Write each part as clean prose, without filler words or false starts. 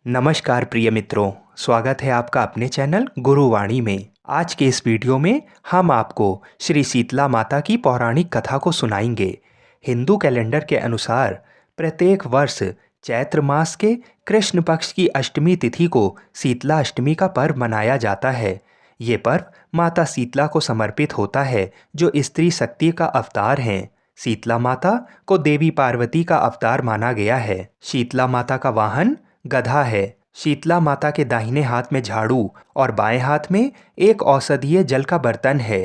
नमस्कार प्रिय मित्रों, स्वागत है आपका अपने चैनल गुरुवाणी में। आज के इस वीडियो में हम आपको श्री शीतला माता की पौराणिक कथा को सुनाएंगे। हिंदू कैलेंडर के अनुसार प्रत्येक वर्ष चैत्र मास के कृष्ण पक्ष की अष्टमी तिथि को शीतला अष्टमी का पर्व मनाया जाता है। ये पर्व माता शीतला को समर्पित होता है, जो स्त्री शक्ति का अवतार हैं। शीतला माता को देवी पार्वती का अवतार माना गया है। शीतला माता का वाहन गधा है। शीतला माता के दाहिने हाथ में झाड़ू और बाएं हाथ में एक औषधीय जल का बर्तन है।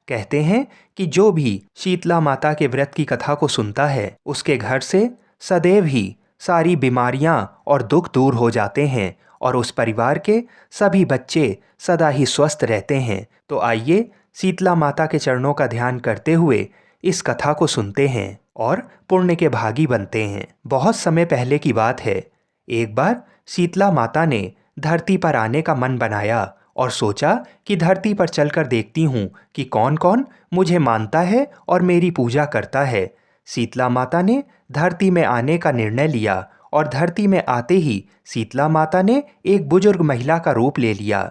कहते हैं कि जो भी शीतला माता के व्रत की कथा को सुनता है, उसके घर से सदैव ही सारी बीमारियां और दुख दूर हो जाते हैं और उस परिवार के सभी बच्चे सदा ही स्वस्थ रहते हैं। तो आइए शीतला माता के चरणों का ध्यान करते हुए इस कथा को सुनते हैं और पुण्य के भागी बनते हैं। बहुत समय पहले की बात है। एक बार शीतला माता ने धरती पर आने का मन बनाया और सोचा कि धरती पर चलकर देखती हूँ कि कौन कौन मुझे मानता है और मेरी पूजा करता है। शीतला माता ने धरती में आने का निर्णय लिया और धरती में आते ही शीतला माता ने एक बुजुर्ग महिला का रूप ले लिया।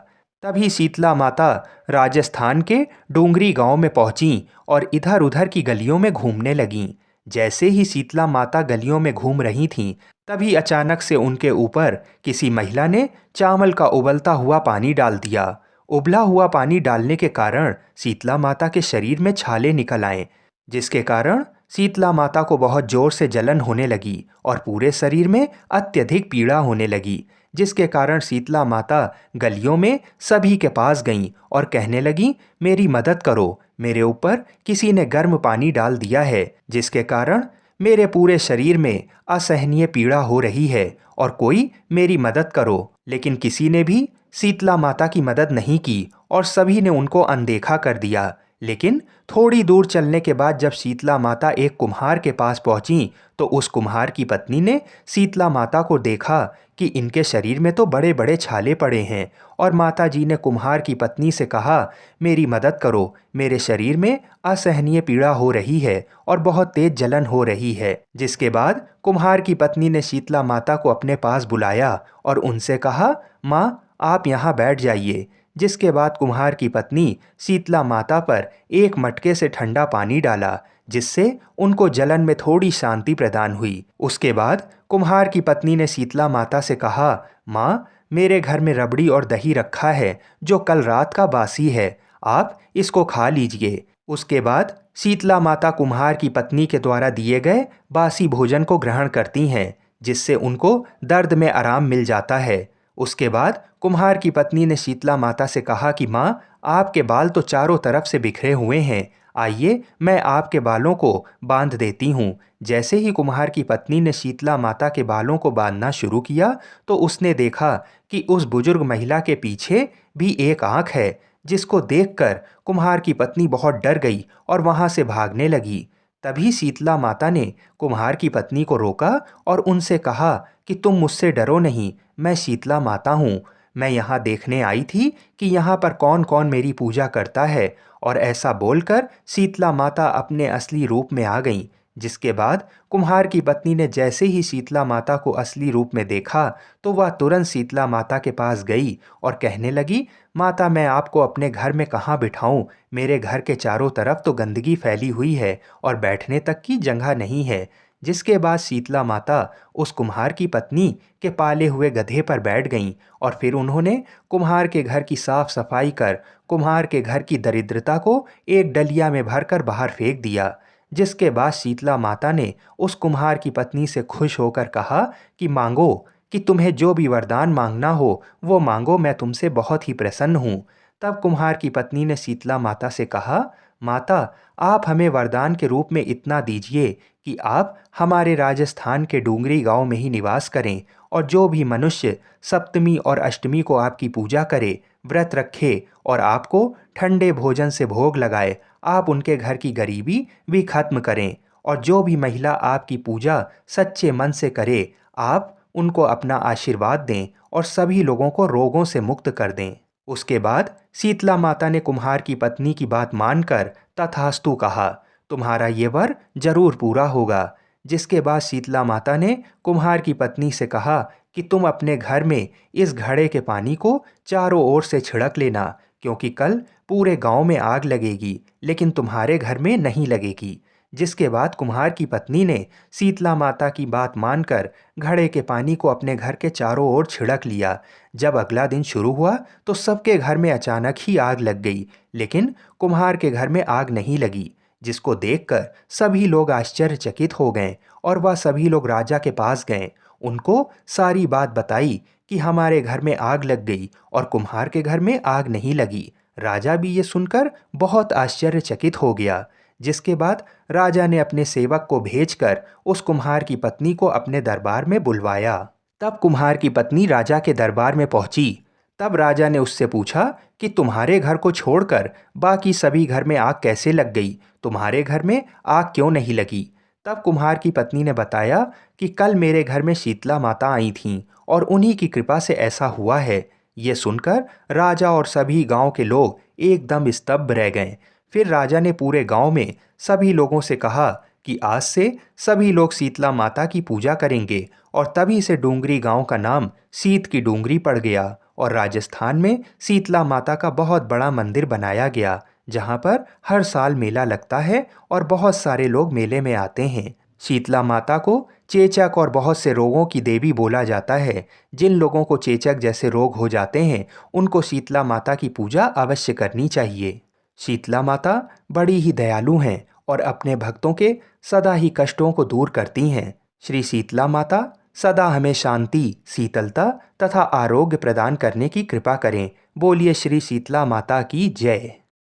तभी शीतला माता राजस्थान के डोंगरी गांव में पहुंची और इधर उधर की गलियों में घूमने लगीं। जैसे ही शीतला माता गलियों में घूम रही थीं, तभी अचानक से उनके ऊपर किसी महिला ने चावल का उबलता हुआ पानी डाल दिया। उबला हुआ पानी डालने के कारण शीतला माता के शरीर में छाले निकल आए, जिसके कारण शीतला माता को बहुत जोर से जलन होने लगी और पूरे शरीर में अत्यधिक पीड़ा होने लगी, जिसके कारण शीतला माता गलियों में सभी के पास गईं और कहने लगी, मेरी मदद करो, मेरे ऊपर किसी ने गर्म पानी डाल दिया है, जिसके कारण मेरे पूरे शरीर में असहनीय पीड़ा हो रही है और कोई मेरी मदद करो। लेकिन किसी ने भी शीतला माता की मदद नहीं की और सभी ने उनको अनदेखा कर दिया। लेकिन थोड़ी दूर चलने के बाद जब शीतला माता एक कुम्हार के पास पहुंची, तो उस कुम्हार की पत्नी ने शीतला माता को देखा कि इनके शरीर में तो बड़े बड़े छाले पड़े हैं और माता जी ने कुम्हार की पत्नी से कहा, मेरी मदद करो, मेरे शरीर में असहनीय पीड़ा हो रही है और बहुत तेज जलन हो रही है। जिसके बाद कुम्हार की पत्नी ने शीतला माता को अपने पास बुलाया और उनसे कहा, माँ आप यहाँ बैठ जाइए। जिसके बाद कुम्हार की पत्नी शीतला माता पर एक मटके से ठंडा पानी डाला, जिससे उनको जलन में थोड़ी शांति प्रदान हुई। उसके बाद कुम्हार की पत्नी ने शीतला माता से कहा, माँ मेरे घर में रबड़ी और दही रखा है जो कल रात का बासी है, आप इसको खा लीजिए। उसके बाद शीतला माता कुम्हार की पत्नी के द्वारा दिए गए बासी भोजन को ग्रहण करती हैं, जिससे उनको दर्द में आराम मिल जाता है। उसके बाद कुम्हार की पत्नी ने शीतला माता से कहा कि माँ आपके बाल तो चारों तरफ से बिखरे हुए हैं, आइए मैं आपके बालों को बांध देती हूँ। जैसे ही कुम्हार की पत्नी ने शीतला माता के बालों को बांधना शुरू किया, तो उसने देखा कि उस बुजुर्ग महिला के पीछे भी एक आँख है, जिसको देखकर कुम्हार की पत्नी बहुत डर गई और वहाँ से भागने लगी। तभी शीतला माता ने कुम्हार की पत्नी को रोका और उनसे कहा कि तुम मुझसे डरो नहीं, मैं शीतला माता हूँ। मैं यहाँ देखने आई थी कि यहाँ पर कौन कौन मेरी पूजा करता है। और ऐसा बोलकर शीतला माता अपने असली रूप में आ गईं। जिसके बाद कुम्हार की पत्नी ने जैसे ही शीतला माता को असली रूप में देखा, तो वह तुरंत शीतला माता के पास गई और कहने लगी, माता मैं आपको अपने घर में कहाँ बिठाऊं? मेरे घर के चारों तरफ तो गंदगी फैली हुई है और बैठने तक की जगह नहीं है। जिसके बाद शीतला माता उस कुम्हार की पत्नी के पाले हुए गधे पर बैठ गईं और फिर उन्होंने कुम्हार के घर की साफ सफाई कर कुम्हार के घर की दरिद्रता को एक डलिया में भरकर बाहर फेंक दिया। जिसके बाद शीतला माता ने उस कुम्हार की पत्नी से खुश होकर कहा कि मांगो, कि तुम्हें जो भी वरदान मांगना हो वो मांगो, मैं तुमसे बहुत ही प्रसन्न हूँ। तब कुम्हार की पत्नी ने शीतला माता से कहा, माता आप हमें वरदान के रूप में इतना दीजिए कि आप हमारे राजस्थान के डूंगरी गांव में ही निवास करें और जो भी मनुष्य सप्तमी और अष्टमी को आपकी पूजा करे, व्रत रखे और आपको ठंडे भोजन से भोग लगाए, आप उनके घर की गरीबी भी खत्म करें। और जो भी महिला आपकी पूजा सच्चे मन से करे, आप उनको अपना आशीर्वाद दें और सभी लोगों को रोगों से मुक्त कर दें। उसके बाद शीतला माता ने कुम्हार की पत्नी की बात मानकर तथास्तु कहा, तुम्हारा ये वर जरूर पूरा होगा। जिसके बाद शीतला माता ने कुम्हार की पत्नी से कहा कि तुम अपने घर में इस घड़े के पानी को चारों ओर से छिड़क लेना, क्योंकि कल पूरे गांव में आग लगेगी लेकिन तुम्हारे घर में नहीं लगेगी। जिसके बाद कुम्हार की पत्नी ने शीतला माता की बात मानकर घड़े के पानी को अपने घर के चारों ओर छिड़क लिया। जब अगला दिन शुरू हुआ तो सबके घर में अचानक ही आग लग गई, लेकिन कुम्हार के घर में आग नहीं लगी, जिसको देखकर सभी लोग आश्चर्यचकित हो गए और वह सभी लोग राजा के पास गए। उनको सारी बात बताई कि हमारे घर में आग लग गई और कुम्हार के घर में आग नहीं लगी। राजा भी ये सुनकर बहुत आश्चर्यचकित हो गया। जिसके बाद राजा ने अपने सेवक को भेजकर उस कुम्हार की पत्नी को अपने दरबार में बुलवाया। तब कुम्हार की पत्नी राजा के दरबार में पहुंची। तब राजा ने उससे पूछा कि तुम्हारे घर को छोड़कर बाकी सभी घर में आग कैसे लग गई, तुम्हारे घर में आग क्यों नहीं लगी। तब कुम्हार की पत्नी ने बताया कि कल मेरे घर में शीतला माता आई थीं और उन्हीं की कृपा से ऐसा हुआ है। ये सुनकर राजा और सभी गांव के लोग एकदम स्तब्ध रह गए। फिर राजा ने पूरे गांव में सभी लोगों से कहा कि आज से सभी लोग शीतला माता की पूजा करेंगे, और तभी से डूंगरी गांव का नाम शीत की डूंगरी पड़ गया और राजस्थान में शीतला माता का बहुत बड़ा मंदिर बनाया गया, जहां पर हर साल मेला लगता है और बहुत सारे लोग मेले में आते हैं। शीतला माता को चेचक और बहुत से रोगों की देवी बोला जाता है। जिन लोगों को चेचक जैसे रोग हो जाते हैं उनको शीतला माता की पूजा अवश्य करनी चाहिए। शीतला माता बड़ी ही दयालु हैं और अपने भक्तों के सदा ही कष्टों को दूर करती हैं। श्री शीतला माता सदा हमें शांति, शीतलता तथा आरोग्य प्रदान करने की कृपा करें। बोलिए श्री शीतला माता की जय।